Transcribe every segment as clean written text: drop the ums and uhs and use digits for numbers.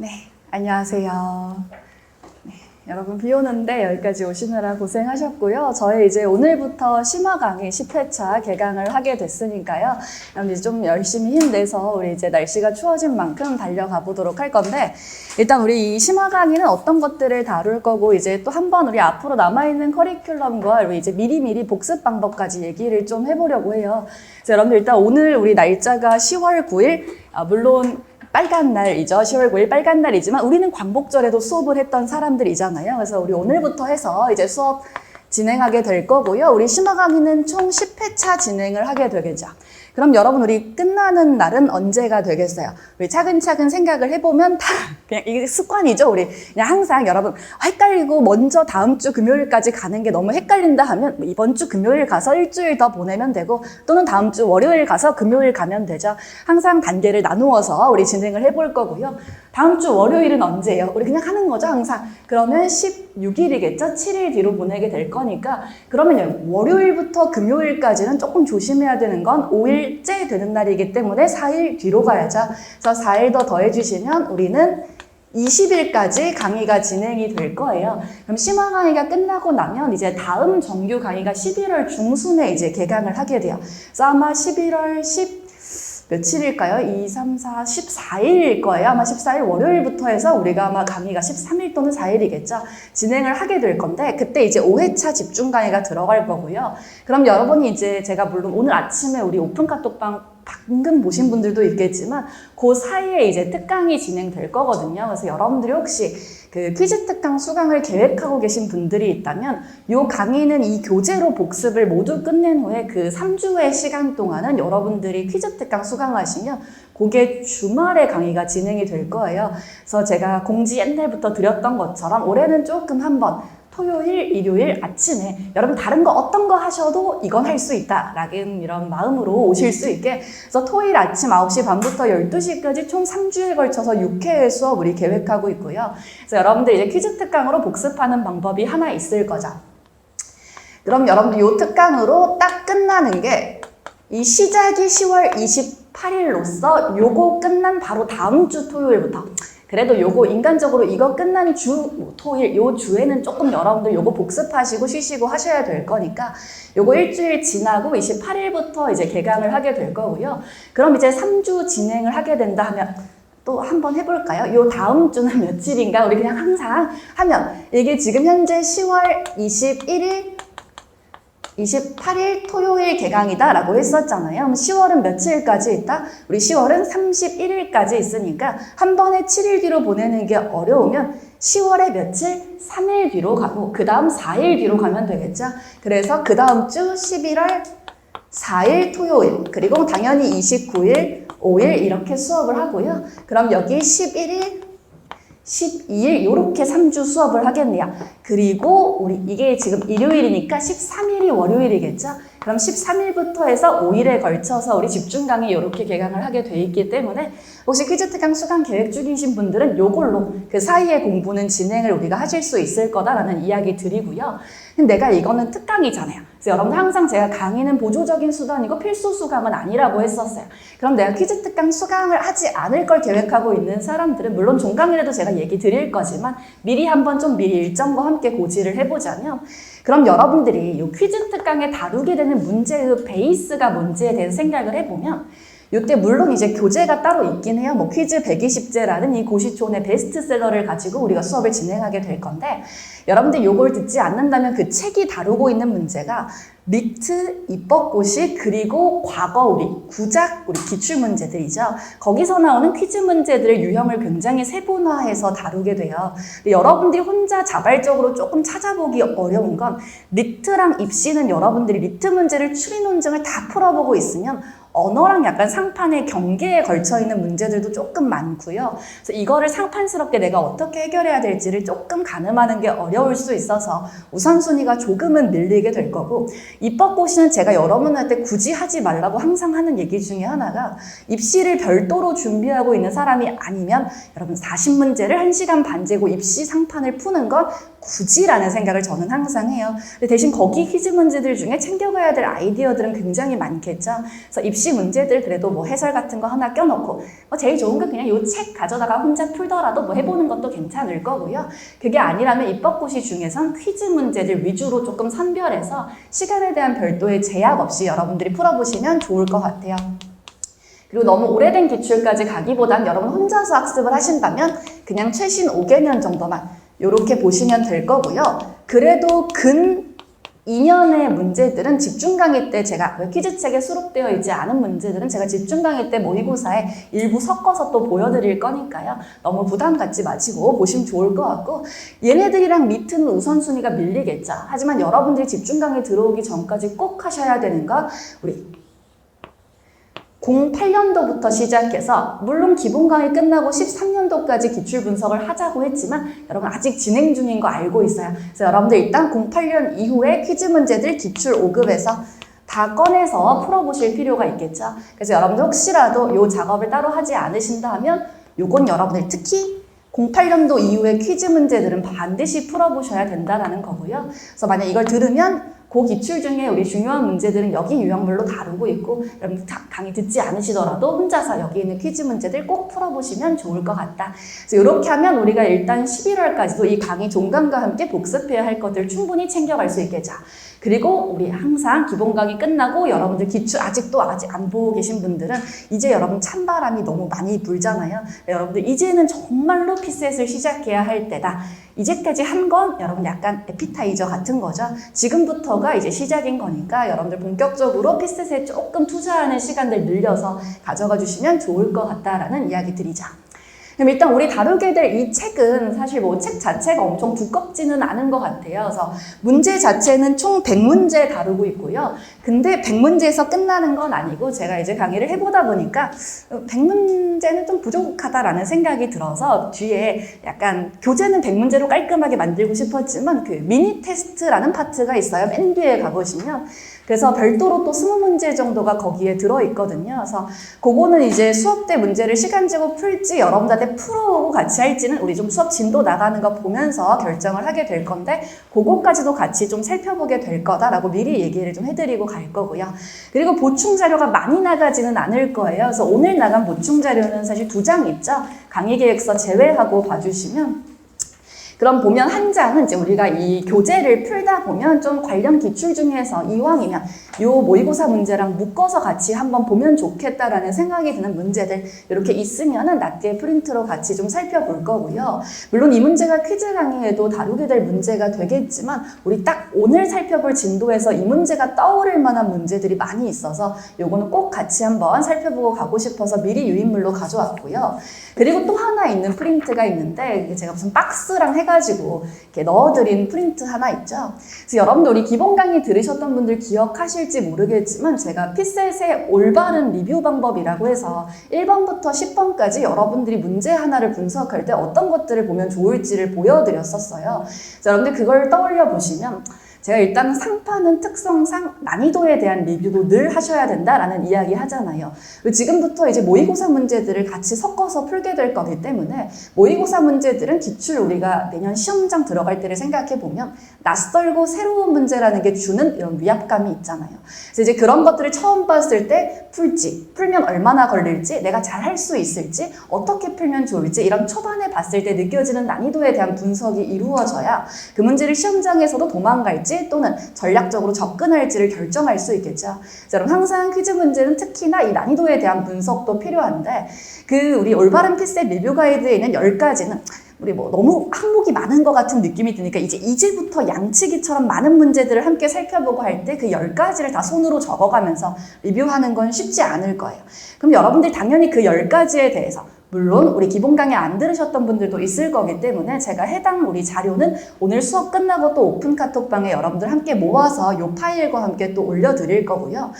네, 안녕하세요. 네, 여러분 비 오는데 여기까지 오시느라 고생하셨고요. 저희 이제 오늘부터 심화 강의 10회차 개강을 하게 됐으니까요. 이제 좀 열심히 힘내서 우리 이제 날씨가 추워진 만큼 달려가 보도록 할 건데, 일단 우리 이 심화 강의는 어떤 것들을 다룰 거고, 이제 또 한번 우리 앞으로 남아있는 커리큘럼과 우리 이제 미리미리 복습 방법까지 얘기를 좀 해보려고 해요. 그래서 여러분들 일단 오늘 우리 날짜가 10월 9일, 물론 빨간 날이죠. 10월 9일 빨간 날이지만 우리는 광복절에도 수업을 했던 사람들이잖아요. 그래서 우리 오늘부터 해서 이제 수업 진행하게 될 거고요. 우리 심화 강의는 총 10회차 진행을 하게 되겠죠. 그럼 여러분 우리 끝나는 날은 언제가 되겠어요? 우리 차근차근 생각을 해보면 다 그냥 이게 습관이죠. 우리 그냥 항상 여러분 헷갈리고 먼저 다음 주 금요일까지 가는 게 너무 헷갈린다 하면 이번 주 금요일 가서 일주일 더 보내면 되고, 또는 다음 주 월요일 가서 금요일 가면 되죠. 항상 단계를 나누어서 우리 진행을 해볼 거고요. 다음 주 월요일은 언제예요? 우리 그냥 하는 거죠, 항상. 그러면 16일이겠죠? 7일 뒤로 보내게 될 거니까, 그러면 월요일부터 금요일까지는 조금 조심해야 되는 건 5일째 되는 날이기 때문에 4일 뒤로 가야죠. 그래서 4일 더 더해주시면 우리는 20일까지 강의가 진행이 될 거예요. 그럼 심화 강의가 끝나고 나면 이제 다음 정규 강의가 11월 중순에 이제 개강을 하게 돼요. 그래서 아마 11월 며칠일까요? 2, 3, 4, 14일일 거예요. 아마 14일 월요일부터 해서 우리가 아마 강의가 13일 또는 4일이겠죠. 진행을 하게 될 건데, 그때 이제 5회차 집중 강의가 들어갈 거고요. 그럼 여러분이 이제 제가 물론 오늘 아침에 우리 오픈 카톡방 방금 보신 분들도 있겠지만 그 사이에 이제 특강이 진행될 거거든요. 그래서 여러분들이 혹시 그 퀴즈 특강 수강을 계획하고 계신 분들이 있다면, 이 강의는 이 교재로 복습을 모두 끝낸 후에 그 3주의 시간 동안은 여러분들이 퀴즈 특강 수강하시면 그게 주말에 강의가 진행이 될 거예요. 그래서 제가 공지 옛날부터 드렸던 것처럼 올해는 조금 한번 토요일, 일요일 아침에 여러분 다른 거 어떤 거 하셔도 이건 할 수 있다 라는 이런 마음으로 오실 수 있게, 그래서 토요일 아침 9시 반부터 12시까지 총 3주에 걸쳐서 6회의 수업 우리 계획하고 있고요. 그래서 여러분들 이제 퀴즈 특강으로 복습하는 방법이 하나 있을 거죠. 그럼 여러분들 이 특강으로 딱 끝나는 게, 이 시작이 10월 28일로서 요거 끝난 바로 다음 주 토요일부터, 그래도 요거 인간적으로 이거 끝난 주 토일 요 주에는 조금 여러분들 요거 복습하시고 쉬시고 하셔야 될 거니까 요거 일주일 지나고 28일부터 이제 개강을 하게 될 거고요. 그럼 이제 3주 진행을 하게 된다 하면 또 한번 해볼까요? 요 다음 주는 며칠인가? 우리 그냥 항상 하면, 이게 지금 현재 10월 21일 28일 토요일 개강이다 라고 했었잖아요. 그럼 10월은 며칠까지 있다? 우리 10월은 31일까지 있으니까 한 번에 7일 뒤로 보내는 게 어려우면 10월에 며칠? 3일 뒤로 가고 그 다음 4일 뒤로 가면 되겠죠. 그래서 그 다음 주 11월 4일 토요일, 그리고 당연히 29일, 5일 이렇게 수업을 하고요. 그럼 여기 11일, 12일 이렇게 3주 수업을 하겠네요. 그리고 우리 이게 지금 일요일이니까 13일이 월요일이겠죠? 그럼 13일부터 해서 5일에 걸쳐서 우리 집중 강의 이렇게 개강을 하게 돼 있기 때문에, 혹시 퀴즈 특강 수강 계획 중이신 분들은 요걸로 그 사이에 공부는 진행을 우리가 하실 수 있을 거다라는 이야기 드리고요. 근데 내가 이거는 특강이잖아요. 그래서 여러분 항상 제가 강의는 보조적인 수단이고 필수 수강은 아니라고 했었어요. 그럼 내가 퀴즈 특강 수강을 하지 않을 걸 계획하고 있는 사람들은 물론 종강이라도 제가 얘기 드릴 거지만 미리 한번 좀 미리 일정과 함께 고지를 해보자면, 그럼 여러분들이 이 퀴즈 특강에 다루게 되는 문제의 베이스가 뭔지에 대해서 생각을 해보면, 이때 물론 이제 교재가 따로 있긴 해요. 뭐 퀴즈 120제라는 이 고시촌의 베스트셀러를 가지고 우리가 수업을 진행하게 될 건데, 여러분들 요걸 듣지 않는다면 그 책이 다루고 있는 문제가 리트, 입법고시, 그리고 과거 우리 구작 우리 기출문제들이죠. 거기서 나오는 퀴즈 문제들의 유형을 굉장히 세분화해서 다루게 돼요. 근데 여러분들이 혼자 자발적으로 조금 찾아보기 어려운 건, 리트랑 입시는 여러분들이 리트 문제를 추리 논증을 다 풀어보고 있으면 언어랑 약간 상판의 경계에 걸쳐 있는 문제들도 조금 많고요. 그래서 이거를 상판스럽게 내가 어떻게 해결해야 될지를 조금 가늠하는 게 어려울 수 있어서 우선순위가 조금은 밀리게 될 거고, 입법고시는 제가 여러분한테 굳이 하지 말라고 항상 하는 얘기 중에 하나가, 입시를 별도로 준비하고 있는 사람이 아니면 여러분 40문제를 1시간 반 재고 입시 상판을 푸는 건 굳이라는 생각을 저는 항상 해요. 근데 대신 거기 퀴즈 문제들 중에 챙겨가야 될 아이디어들은 굉장히 많겠죠. 그래서 입시 문제들 그래도 뭐 해설 같은 거 하나 껴놓고 제일 좋은 건 그냥 요 책 가져다가 혼자 풀더라도 뭐 해보는 것도 괜찮을 거고요. 그게 아니라면 입법고시 중에선 퀴즈 문제들 위주로 조금 선별해서 시간에 대한 별도의 제약 없이 여러분들이 풀어보시면 좋을 것 같아요. 그리고 너무 오래된 기출까지 가기보단 여러분 혼자서 학습을 하신다면 그냥 최신 5개년 정도만 이렇게 보시면 될 거고요. 그래도 근 2년의 문제들은 집중 강의 때 제가 퀴즈책에 수록되어 있지 않은 문제들은 제가 집중 강의 때 모의고사에 일부 섞어서 또 보여드릴 거니까요. 너무 부담 갖지 마시고 보시면 좋을 것 같고 얘네들이랑 밑은 우선순위가 밀리겠죠. 하지만 여러분들이 집중 강의 들어오기 전까지 꼭 하셔야 되는 건 우리 08년도부터 시작해서 물론 기본 강의 끝나고 13년도까지 기출 분석을 하자고 했지만 여러분 아직 진행 중인 거 알고 있어요. 그래서 여러분들 일단 08년 이후에 퀴즈 문제들 기출 5급에서 다 꺼내서 풀어보실 필요가 있겠죠. 그래서 여러분들 혹시라도 이 작업을 따로 하지 않으신다 하면 요건 여러분들 특히 08년도 이후의 퀴즈 문제들은 반드시 풀어보셔야 된다는 거고요. 그래서 만약 이걸 들으면 그 기출 중에 우리 중요한 문제들은 여기 유형별로 다루고 있고 여러분 강의 듣지 않으시더라도 혼자서 여기 있는 퀴즈 문제들 꼭 풀어보시면 좋을 것 같다. 그래서 이렇게 하면 우리가 일단 11월까지도 이 강의 종강과 함께 복습해야 할 것들 충분히 챙겨갈 수 있겠죠. 그리고 우리 항상 기본 강의 끝나고 여러분들 기출 아직 안 보고 계신 분들은 이제 여러분 찬바람이 너무 많이 불잖아요. 여러분들 이제는 정말로 피셋을 시작해야 할 때다. 이제까지 한 건 여러분 약간 에피타이저 같은 거죠. 지금부터가 이제 시작인 거니까 여러분들 본격적으로 피셋에 조금 투자하는 시간들 늘려서 가져가 주시면 좋을 것 같다라는 이야기 드리죠. 그럼 일단 우리 다루게 될 이 책은 사실 뭐 책 자체가 엄청 두껍지는 않은 것 같아요. 그래서 문제 자체는 총 100문제 다루고 있고요. 근데 100문제에서 끝나는 건 아니고 제가 이제 강의를 해보다 보니까 100문제는 좀 부족하다라는 생각이 들어서 뒤에 약간 교재는 100문제로 깔끔하게 만들고 싶었지만 그 미니 테스트라는 파트가 있어요. 맨 뒤에 가보시면. 그래서 별도로 또 20문제 정도가 거기에 들어있거든요. 그래서 그거는 이제 수업 때 문제를 시간 재고 풀지 여러분들한테 풀어오고 같이 할지는 우리 좀 수업 진도 나가는 거 보면서 결정을 하게 될 건데 그거까지도 같이 좀 살펴보게 될 거다라고 미리 얘기를 좀 해드리고 갈 거고요. 그리고 보충 자료가 많이 나가지는 않을 거예요. 그래서 오늘 나간 보충 자료는 사실 2장 있죠. 강의 계획서 제외하고 봐주시면 그럼 보면 한 장은 이제 우리가 이 교재를 풀다 보면 좀 관련 기출 중에서 이왕이면 요 모의고사 문제랑 묶어서 같이 한번 보면 좋겠다라는 생각이 드는 문제들 이렇게 있으면은 낱개 프린트로 같이 좀 살펴볼 거고요. 물론 이 문제가 퀴즈 강의에도 다루게 될 문제가 되겠지만 우리 딱 오늘 살펴볼 진도에서 이 문제가 떠오를 만한 문제들이 많이 있어서 요거는 꼭 같이 한번 살펴보고 가고 싶어서 미리 유인물로 가져왔고요. 그리고 또 하나 있는 프린트가 있는데 제가 무슨 박스랑 해가지고 이렇게 넣어드린 프린트 하나 있죠. 그래서 여러분들 우리 기본 강의 들으셨던 분들 기억하실지 모르겠지만 제가 피셋의 올바른 리뷰 방법이라고 해서 1번부터 10번까지 여러분들이 문제 하나를 분석할 때 어떤 것들을 보면 좋을지를 보여드렸었어요. 그래서 여러분들 그걸 떠올려 보시면 제가 일단 상파는 특성상 난이도에 대한 리뷰도 늘 하셔야 된다라는 이야기 하잖아요. 지금부터 이제 모의고사 문제들을 같이 섞어서 풀게 될 거기 때문에 모의고사 문제들은 기출 우리가 내년 시험장 들어갈 때를 생각해 보면 낯설고 새로운 문제라는 게 주는 이런 위압감이 있잖아요. 그래서 이제 그런 것들을 처음 봤을 때 풀면 얼마나 걸릴지, 내가 잘 할 수 있을지, 어떻게 풀면 좋을지 이런 초반에 봤을 때 느껴지는 난이도에 대한 분석이 이루어져야 그 문제를 시험장에서도 도망갈지 또는 전략적으로 접근할지를 결정할 수 있겠죠. 여러분 항상 퀴즈 문제는 특히나 이 난이도에 대한 분석도 필요한데 그 우리 올바른 피셋 리뷰 가이드에 있는 10가지는 우리 뭐 너무 항목이 많은 것 같은 느낌이 드니까 이제부터 양치기처럼 많은 문제들을 함께 살펴보고 할 때 그 10가지를 다 손으로 적어가면서 리뷰하는 건 쉽지 않을 거예요. 그럼 여러분들 당연히 그 10가지에 대해서 물론 우리 기본 강의 안 들으셨던 분들도 있을 거기 때문에 제가 해당 우리 자료는 오늘 수업 끝나고 또 오픈 카톡방에 여러분들 함께 모아서 이 파일과 함께 또 올려드릴 거고요.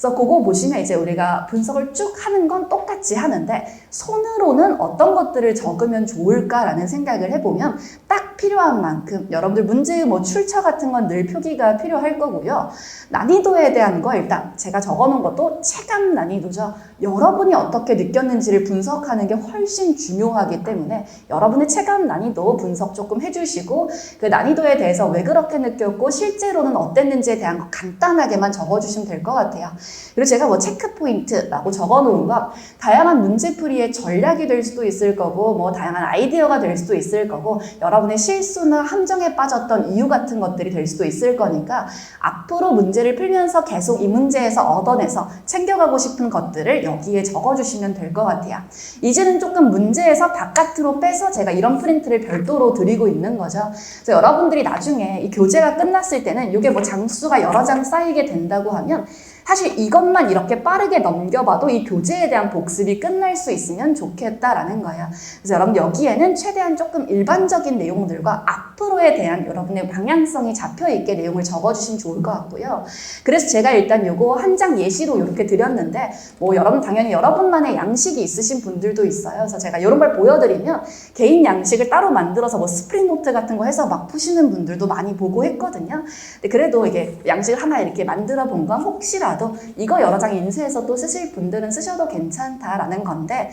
그래서 그거 보시면 이제 우리가 분석을 쭉 하는 건 똑같이 하는데 손으로는 어떤 것들을 적으면 좋을까라는 생각을 해보면 딱 필요한 만큼 여러분들 문제 뭐 출처 같은 건 늘 표기가 필요할 거고요. 난이도에 대한 거 일단 제가 적어놓은 것도 체감 난이도죠. 여러분이 어떻게 느꼈는지를 분석하는 게 훨씬 중요하기 때문에 여러분의 체감 난이도 분석 조금 해주시고 그 난이도에 대해서 왜 그렇게 느꼈고 실제로는 어땠는지에 대한 거 간단하게만 적어주시면 될 것 같아요. 그리고 제가 뭐 체크 포인트라고 적어놓은 건 다양한 문제풀이의 전략이 될 수도 있을 거고 뭐 다양한 아이디어가 될 수도 있을 거고 여러분의 실수나 함정에 빠졌던 이유 같은 것들이 될 수도 있을 거니까 앞으로 문제를 풀면서 계속 이 문제에서 얻어내서 챙겨가고 싶은 것들을 여기에 적어주시면 될 것 같아요. 이제는 조금 문제에서 바깥으로 빼서 제가 이런 프린트를 별도로 드리고 있는 거죠. 그래서 여러분들이 나중에 이 교재가 끝났을 때는 이게 뭐 장수가 여러 장 쌓이게 된다고 하면 사실 이것만 이렇게 빠르게 넘겨봐도 이 교재에 대한 복습이 끝날 수 있으면 좋겠다라는 거예요. 그래서 여러분 여기에는 최대한 조금 일반적인 내용들과 앞으로에 대한 여러분의 방향성이 잡혀있게 내용을 적어주시면 좋을 것 같고요. 그래서 제가 일단 요거 한 장 예시로 이렇게 드렸는데 뭐 여러분 당연히 여러분만의 양식이 있으신 분들도 있어요. 그래서 제가 이런 걸 보여드리면 개인 양식을 따로 만들어서 뭐 스프링노트 같은 거 해서 막 푸시는 분들도 많이 보고 했거든요. 근데 그래도 이게 양식을 하나 이렇게 만들어 본 건 혹시라도 이거 여러 장 인쇄해서 또 쓰실 분들은 쓰셔도 괜찮다라는 건데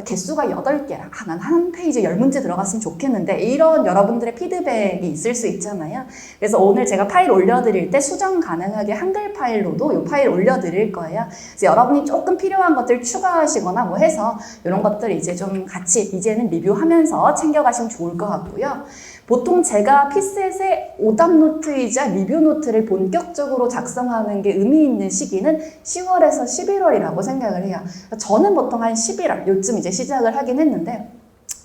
개수가 8개랑 난 한 페이지에 10문제 들어갔으면 좋겠는데 이런 여러분들의 피드백이 있을 수 있잖아요. 그래서 오늘 제가 파일 올려드릴 때 수정 가능하게 한글 파일로도 이 파일 올려드릴 거예요. 그래서 여러분이 조금 필요한 것들 추가하시거나 뭐 해서 이런 것들 이제 좀 같이 이제는 리뷰하면서 챙겨가시면 좋을 것 같고요. 보통 제가 피셋의 오답 노트이자 리뷰 노트를 본격적으로 작성하는 게 의미 있는 시기는 10월에서 11월이라고 생각을 해요. 저는 보통 한 11월 요즘 이제 시작을 하긴 했는데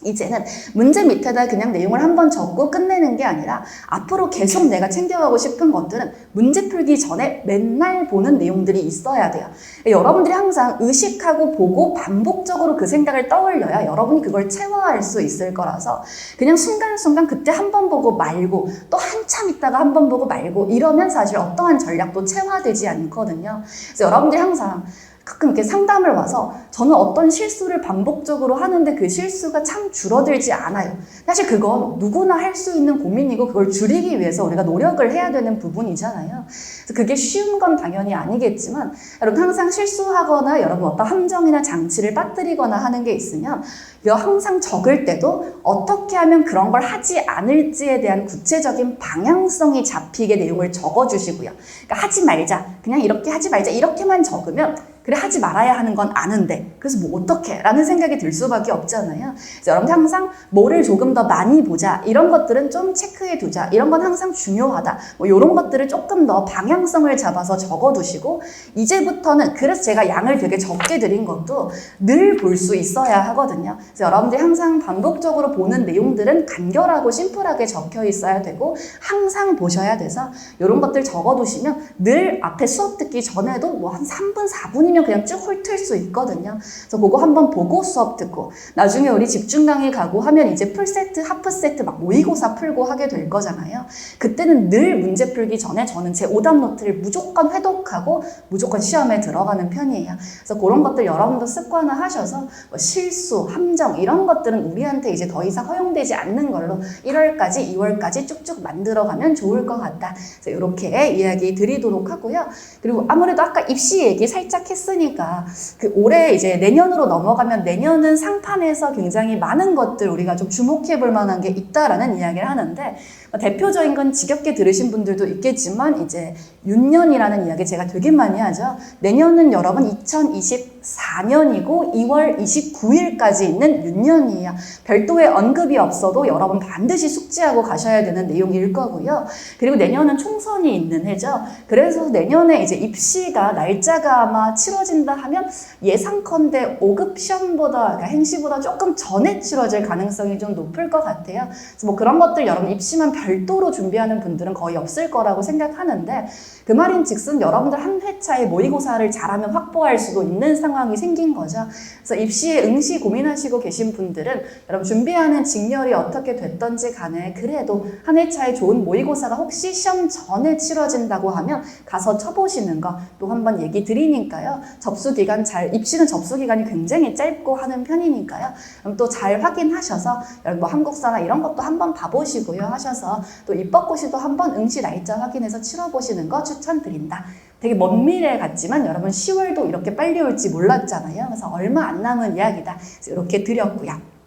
이제는 문제 밑에다 그냥 내용을 한번 적고 끝내는 게 아니라 앞으로 계속 내가 챙겨가고 싶은 것들은 문제 풀기 전에 맨날 보는 내용들이 있어야 돼요. 여러분들이 항상 의식하고 보고 반복적으로 그 생각을 떠올려야 여러분이 그걸 체화할 수 있을 거라서 그냥 순간순간 그때 한 번 보고 말고 또 한참 있다가 한 번 보고 말고 이러면 사실 어떠한 전략도 체화되지 않거든요. 그래서 여러분들이 항상 가끔 이렇게 상담을 와서 저는 어떤 실수를 반복적으로 하는데 그 실수가 참 줄어들지 않아요. 사실 그건 누구나 할 수 있는 고민이고 그걸 줄이기 위해서 우리가 노력을 해야 되는 부분이잖아요. 그래서 그게 쉬운 건 당연히 아니겠지만 여러분 항상 실수하거나 여러분 어떤 함정이나 장치를 빠뜨리거나 하는 게 있으면 이거 항상 적을 때도 어떻게 하면 그런 걸 하지 않을지에 대한 구체적인 방향성이 잡히게 내용을 적어주시고요. 그러니까 하지 말자, 그냥 이렇게 하지 말자 이렇게만 적으면 그래 하지 말아야 하는 건 아는데 그래서 뭐 어떡해 라는 생각이 들 수밖에 없잖아요. 그래서 여러분 항상 뭐를 조금 더 많이 보자 이런 것들은 좀 체크해 두자 이런 건 항상 중요하다 뭐 이런 것들을 조금 더 방향성을 잡아서 적어두시고 이제부터는 그래서 제가 양을 되게 적게 드린 것도 늘 볼 수 있어야 하거든요. 그래서 여러분들이 항상 반복적으로 보는 내용들은 간결하고 심플하게 적혀 있어야 되고 항상 보셔야 돼서 이런 것들 적어두시면 늘 앞에 수업 듣기 전에도 뭐 한 3분 4분이면 그냥 쭉 훑을 수 있거든요. 그래서 그거 한번 보고 수업 듣고 나중에 우리 집중 강의 가고 하면 이제 풀세트, 하프세트 막 모의고사 풀고 하게 될 거잖아요. 그때는 늘 문제 풀기 전에 저는 제 오답 노트를 무조건 회독하고 무조건 시험에 들어가는 편이에요. 그래서 그런 것들 여러분도 습관화하셔서 뭐 실수, 함정 이런 것들은 우리한테 이제 더 이상 허용되지 않는 걸로 1월까지, 2월까지 쭉쭉 만들어가면 좋을 것 같다. 그래서 이렇게 이야기 드리도록 하고요. 그리고 아무래도 아까 입시 얘기 살짝 했으니까 그 올해 이제 내년으로 넘어가면 내년은 상판에서 굉장히 많은 것들 우리가 좀 주목해 볼 만한 게 있다라는 이야기를 하는데 대표적인 건 지겹게 들으신 분들도 있겠지만 이제 윤년이라는 이야기 제가 되게 많이 하죠. 내년은 여러분 2024년이고 2월 29일까지 있는 윤년이에요. 별도의 언급이 없어도 여러분 반드시 숙지하고 가셔야 되는 내용일 거고요. 그리고 내년은 총선이 있는 해죠. 그래서 내년에 이제 입시가 날짜가 아마 치러진다 하면 예상컨대 5급 시험보다 그러니까 행시보다 조금 전에 치러질 가능성이 좀 높을 것 같아요. 그래서 뭐 그런 것들 여러분 입시만 별도로 준비하는 분들은 거의 없을 거라고 생각하는데 그 말인즉슨 여러분들 한 회차에 모의고사를 잘하면 확보할 수도 있는 상황이 생긴 거죠. 그래서 입시에 응시 고민하시고 계신 분들은 여러분 준비하는 직렬이 어떻게 됐던지 간에 그래도 한 회차에 좋은 모의고사가 혹시 시험 전에 치러진다고 하면 가서 쳐보시는 거 또 한번 얘기 드리니까요. 접수기간 입시는 접수기간이 굉장히 짧고 하는 편이니까요. 그럼 또 잘 확인하셔서 여러분 뭐 한국사나 이런 것도 한번 봐보시고요 하셔서 또 입법고시도 한번 응시 날짜 확인해서 치러보시는 거 추천드린다. 되게 먼 미래 같지만 여러분 10월도 이렇게 빨리 올지 몰랐잖아요. 그래서 얼마 안 남은 이야기다. 그래서 이렇게 드렸고요.